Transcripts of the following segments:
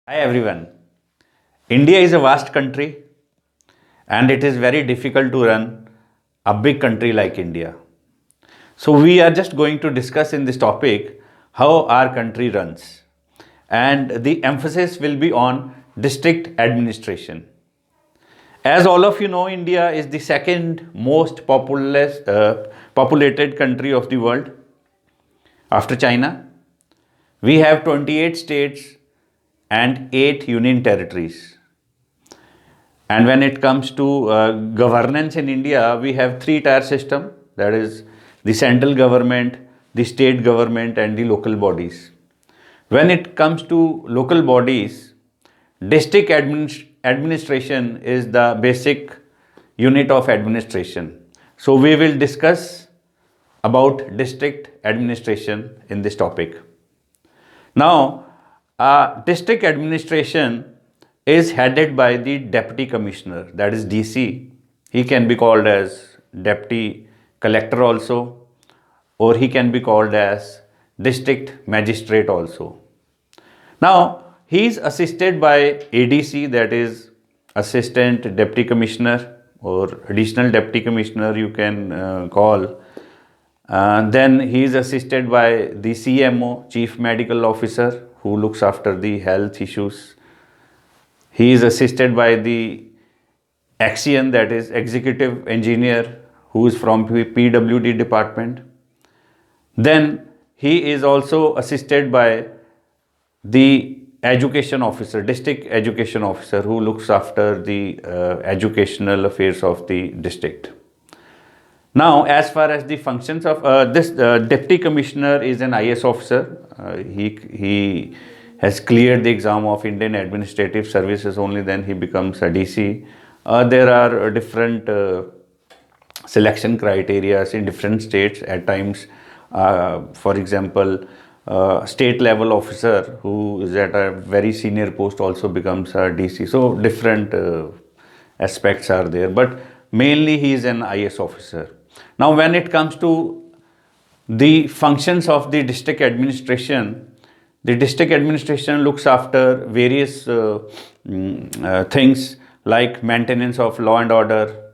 Hi everyone. India is a vast country and it is very difficult to run a big country like India. So we are just going to discuss in this topic how our country runs, and the emphasis will be on district administration. As all of you know, India is the second most populated country of the world after China. We have 28 states and 8 union territories. And when it comes to governance in India, we have three-tier system, that is the central government, the state government and the local bodies. When it comes to local bodies, district administration is the basic unit of administration. So we will discuss about district administration in this topic. Now, district administration is headed by the deputy commissioner, that is DC. He can be called as deputy collector also, or he can be called as district magistrate also. Now, he is assisted by ADC, that is assistant deputy commissioner or additional deputy commissioner you can call. Then he is assisted by the CMO, chief medical officer, who looks after the health issues. He is assisted by the Axion, that is executive engineer, who is from Pwd Department. Then he is also assisted by the education officer, district education officer, who looks after the educational affairs of the district. Now, as far as the functions of this deputy commissioner is an IS officer. He has cleared the exam of Indian Administrative Services, only then he becomes a DC. There are different selection criteria in different states at times. For example, state level officer who is at a very senior post also becomes a DC. So different aspects are there, but mainly he is an IS officer. Now, when it comes to the functions of the district administration looks after various things like maintenance of law and order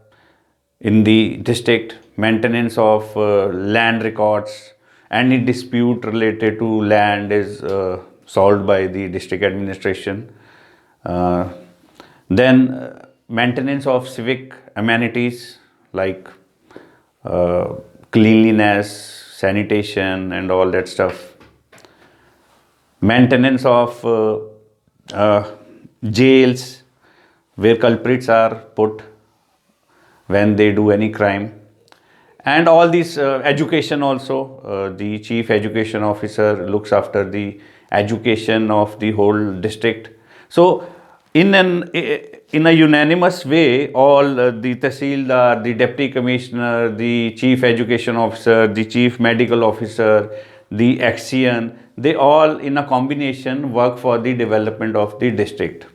in the district, maintenance of land records. Any dispute related to land is solved by the district administration. Then maintenance of civic amenities like cleanliness, sanitation and all that stuff. Maintenance of jails where culprits are put when they do any crime. And all these education also, the chief education officer looks after the education of the whole district. So in a unanimous way, all the Tahsildar, the deputy commissioner, the chief education officer, the chief medical officer, the Axion, they all in a combination work for the development of the district.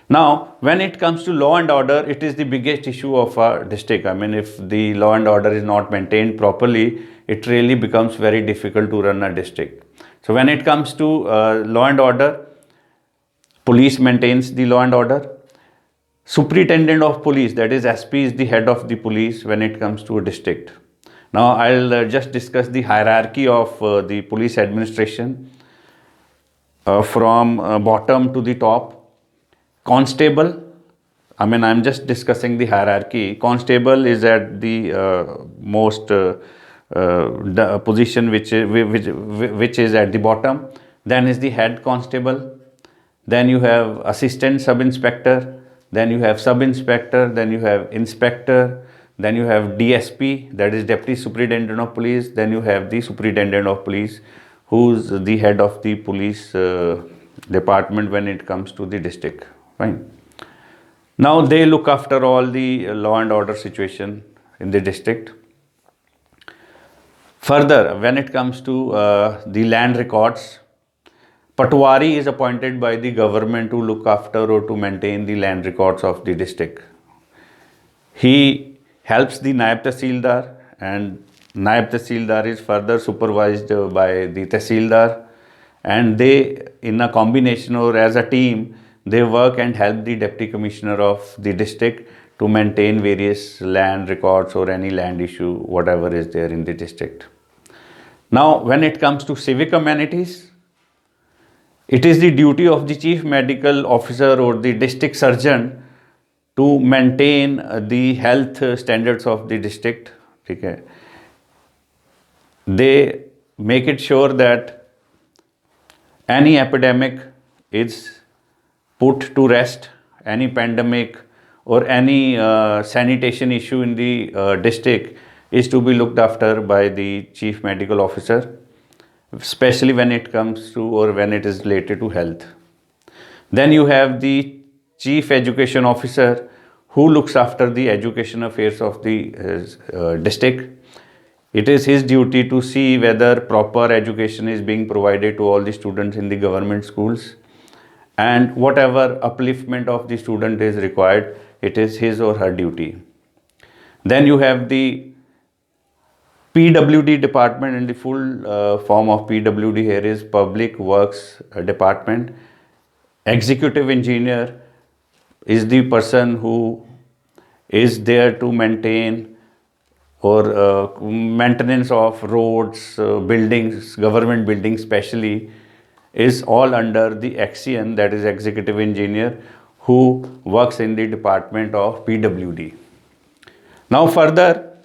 Now, when it comes to law and order, it is the biggest issue of our district. I mean, if the law and order is not maintained properly, it really becomes very difficult to run a district. So when it comes to law and order, police maintains the law and order. Superintendent of police, that is SP, is the head of the police when it comes to a district. Now, I'll just discuss the hierarchy of the police administration from bottom to the top. Constable, I mean, I'm just discussing the hierarchy. Constable is at the most the position which is at the bottom. Then is the head constable. Then you have assistant sub-inspector. Then you have sub-inspector. Then you have inspector. Then you have DSP, that is Deputy Superintendent of Police. Then you have the Superintendent of Police, who's the head of the police department when it comes to the district. Fine. Now they look after all the law and order situation in the district. Further, when it comes to the land records, Patwari is appointed by the government to look after or to maintain the land records of the district. He helps the Naib Tahsildar, and Naib Tahsildar is further supervised by the Tahsildar, and they, in a combination or as a team, they work and help the deputy commissioner of the district to maintain various land records or any land issue, whatever is there in the district. Now, when it comes to civic amenities, it is the duty of the chief medical officer or the district surgeon to maintain the health standards of the district. Okay. They make it sure that any epidemic is put to rest, any pandemic or any sanitation issue in the district is to be looked after by the chief medical officer, especially when it comes to or when it is related to health. Then you have the chief education officer who looks after the education affairs of the district. It is his duty to see whether proper education is being provided to all the students in the government schools, and whatever upliftment of the student is required, it is his or her duty. Then you have the Pwd Department, and the full form of Pwd here is Public Works Department. Executive engineer is the person who is there to maintain or maintenance of roads, buildings, government buildings especially, is all under the XCN, that is executive engineer, who works in the department of Pwd. Now further,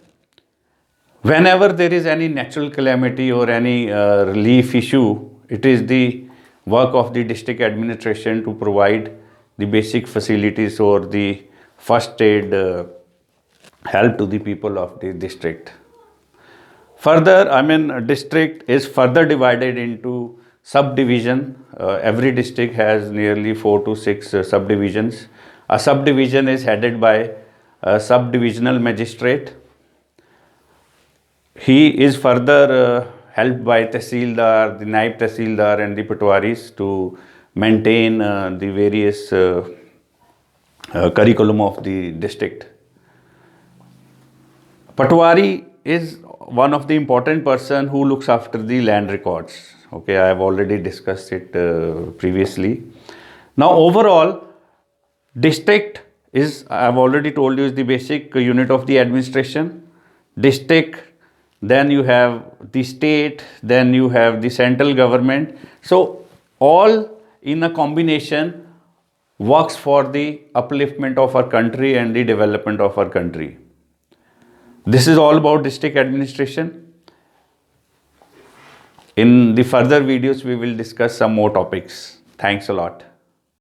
whenever there is any natural calamity or any relief issue, it is the work of the district administration to provide the basic facilities or the first aid help to the people of the district. Further, district is further divided into subdivision. Every district has nearly 4 to 6 subdivisions. A subdivision is headed by a subdivisional magistrate. He is further helped by Tehsildar, the Naib Tehsildar and the Patwaris to maintain the various curriculum of the district. Patwari is one of the important person who looks after the land records. Okay, I have already discussed it previously. Now overall, district is, I have already told you, is the basic unit of the administration. District, then you have the state, then you have the central government. So all in a combination works for the upliftment of our country and the development of our country. This is all about district administration. In the further videos, we will discuss some more topics. Thanks a lot.